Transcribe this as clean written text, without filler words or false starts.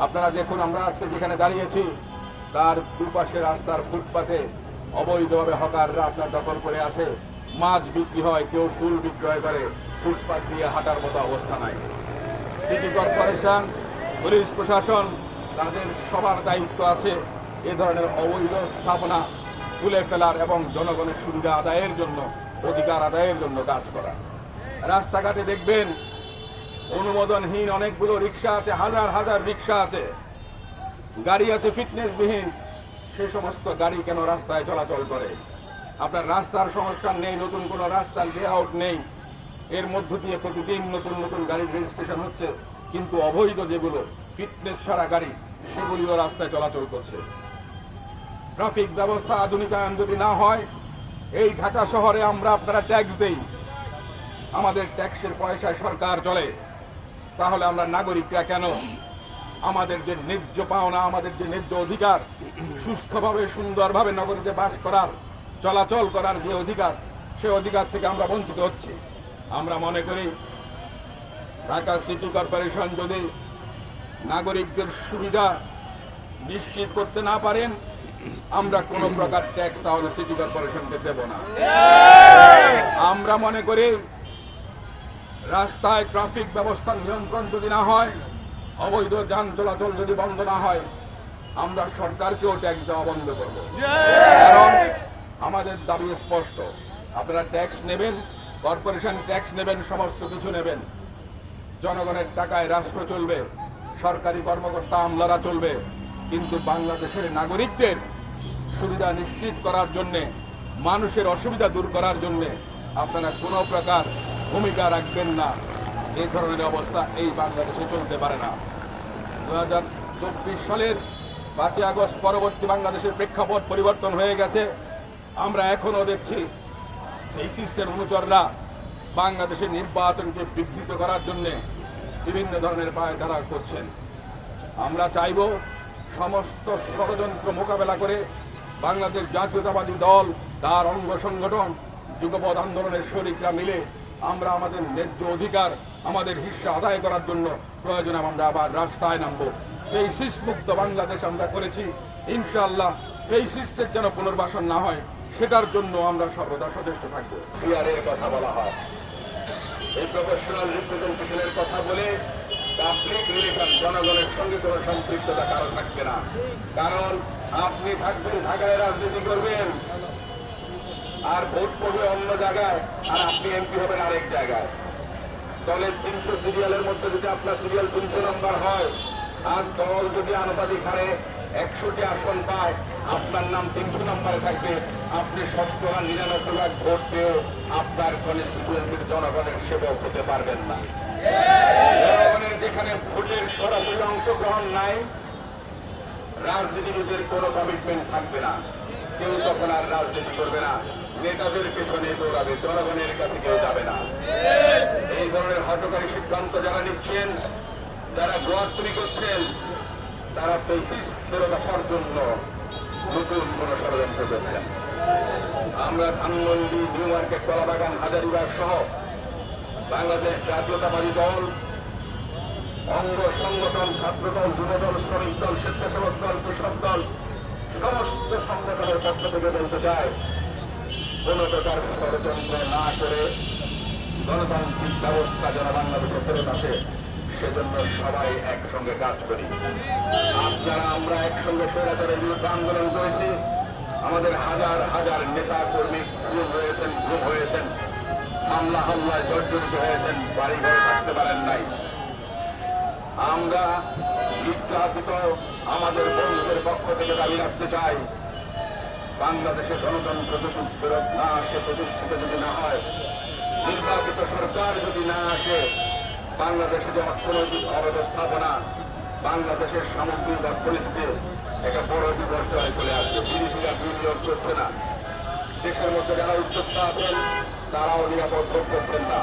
আপনারা দেখুন, আমরা আজকে যেখানে দাঁড়িয়েছি তার দুপাশে রাস্তার ফুটপাতে অবৈধভাবে হকাররা আপনার দখল করে আছে। মাছ বিক্রি হয়, কেউ ফুল বিক্রয় করে, ফুটপাত দিয়ে হাঁটার মতো অবস্থা নাই। সিটি কর্পোরেশন, পুলিশ প্রশাসন, তাদের সবার দায়িত্ব আছে এ ধরনের অবৈধ স্থাপনা তুলে ফেলার এবং জনগণের সুবিধা আদায়ের জন্য, অধিকার আদায়ের জন্য কাজ করা। রাস্তাঘাটে দেখবেন অনুমোদনহীন অনেকগুলো রিক্সা আছে, হাজার হাজার রিক্সা আছে, গাড়ি আছে ফিটনেসবিহীন। সে সমস্ত গাড়ি কেন রাস্তায় চলাচল করে? আপনার রাস্তার সংস্কার নেই, নতুন কোনো রাস্তার লেআউট নেই, এর মধ্য দিয়ে প্রতিদিন নতুন নতুন গাড়ির রেজিস্ট্রেশন হচ্ছে, কিন্তু অবৈধ যেগুলো ফিটনেস ছাড়া গাড়ি সেগুলিও রাস্তায় চলাচল করছে। ট্রাফিক ব্যবস্থা আধুনিকায়ন যদি না হয়, এই ঢাকা শহরে আমরা আপনারা ট্যাক্স দেই, আমাদের ট্যাক্সের পয়সায় সরকার চলে, তাহলে আমরা নাগরিকরা কেন আমাদের যে ন্যায্য পাওনা, আমাদের যে ন্যায্য অধিকার, সুস্থভাবে সুন্দরভাবে নগরীতে বাস করার, চলাচল করার যে অধিকার, সে অধিকার থেকে আমরা বঞ্চিত হচ্ছি? আমরা মনে করি ঢাকা সিটি কর্পোরেশন যদি নাগরিকদের সুবিধা নিশ্চিত করতে না পারেন, আমরা কোনো প্রকার ট্যাক্স তাহলে সিটি কর্পোরেশনকে দেব না। আমরা মনে করি রাস্তায় ট্রাফিক ব্যবস্থা নিয়ন্ত্রণ যদি না হয়, অবৈধ যান চলাচল যদি বন্ধ না হয়, আমরা সরকারকেও ট্যাক্স দেওয়া বন্ধ করব। কারণ আমাদের দাবি স্পষ্ট, আপনারা ট্যাক্স নেবেন, কর্পোরেশন ট্যাক্স নেবেন, সমস্ত কিছু নেবেন, জনগণের টাকায় রাষ্ট্র চলবে, সরকারি কর্মকর্তা আমলারা চলবে, কিন্তু বাংলাদেশের নাগরিকদের সুবিধা নিশ্চিত করার জন্যে, মানুষের অসুবিধা দূর করার জন্যে আপনারা কোনো প্রকার ভূমিকা রাখবেন না। এই ধরনের অবস্থা এই বাংলাদেশে চলতে পারে না। 2024 সালের 5 আগস্ট পরবর্তী বাংলাদেশের প্রেক্ষাপট পরিবর্তন হয়ে গেছে। আমরা এখনো দেখছি এই সিস্টেম অনুচররা বাংলাদেশের নির্বাচনকে বিঘ্নিত করার জন্য বিভিন্ন ধরনের পায়তারা করছেন। আমরা চাইব সমস্ত ষড়যন্ত্র মোকাবেলা করে বাংলাদেশ জাতীয়তাবাদী দল, তার অঙ্গ সংগঠন, যুগপৎ আন্দোলনের শরিকরা মিলে আমরা আমাদের ন্যায্য অধিকার, আমাদের হিস্সা আদায় করার জন্য প্রয়োজনে আমরা আবার রাস্তায় নামবো। সেই সিস্টমুক্ত বাংলাদেশ আমরা করেছি, ইনশাআল্লাহ সেই সিস্টের যেন পুনর্বাসন না হয়, সেটার জন্য আমরা সর্বদা সচেষ্ট থাকবো। পিআরের কথা বলা হয়, এই প্রফেশনাল রিপ্রেজেন্টেশনের কথা বলে পাবলিক রিলেশন, জনগণের সঙ্গে কোনো সম্পৃক্ততা কারো থাকবে না। কারণ আপনি থাকবেন ঢাকায়, রাজনীতি করবেন, আর ভোট পড়বে অন্য জায়গায়, আর আপনি এমপি হবেন আরেক জায়গায়। দলের 300 সিরিয়ালের মধ্যে যদি আপনার সিরিয়াল 300 নম্বর হয়, আর দল যদি আনুপাতিক হারে 100টি আসন পায়, আপনার নাম 300 নম্বরে থাকবে, আপনি 99% ভোট পেয়েও আপনার কনস্টিটুয়েন্সির জনগণের সেবক হতে পারবেন না। জনগণের যেখানে ভোটের সরাসরি অংশগ্রহণ নাই, রাজনীতিবিদের কোনো কমিটমেন্ট থাকবে না, কেউ তখন আর রাজনীতি করবে না, নেতাদের পেছনে দৌড়াবে, জনগণের কাছে কেউ যাবে না। এই ধরনের হঠকারী সিদ্ধান্ত যারা নিচ্ছেন, যারা গোয়াত্তরি করছেন, তারা ফেসিস্ট ফেরত আসার জন্য নতুন কোন ষড়যন্ত্র করছেন। আমরা ধানমন্ডি, নিউ মার্কেট, কলাবাগান, হাজারীবাগ সহ বাংলাদেশ জাতীয়তাবাদী দল, অঙ্গ সংগঠন, ছাত্রদল, যুবদল, শ্রমিক দল, স্বেচ্ছাসেবক দল, কৃষক দল, সমস্ত সংগঠনের পক্ষ থেকে বলতে চায়, কোন প্রকার ষড়যন্ত্র না করে গণতান্ত্রিক ব্যবস্থা যেন বাংলাদেশে ফেরত আসে, সেজন্য সবাই একসঙ্গে কাজ করি। আপনারা আমরা একসঙ্গে স্বৈরাচারের বিরুদ্ধে আন্দোলন করেছি, আমাদের হাজার হাজার নেতা কর্মী গুম হয়েছেন, হামলা হামলায় জর্জরিত হয়েছেন, বাড়ি ঘরে থাকতে পারেন নাই। আমরা নির্যাতিত আমাদের বন্ধুদের পক্ষ থেকে দাবি রাখতে চাই, বাংলাদেশে গণতন্ত্র যদি ফেরত না আসে, প্রতিষ্ঠিত যদি না হয়, নির্বাচিত সরকার যদি না আসে, বাংলাদেশে যে অর্থনৈতিক অব্যবস্থাপনা, বাংলাদেশের সামগ্রিক অর্থনীতিতে একটা বড় বিপর্যয় চলে আসবে। বিদেশিরা বিনিয়োগ করছে না, দেশের মধ্যে যারা উদ্যোক্তা আছেন তারাও নিরাপদ বোধ করছেন না।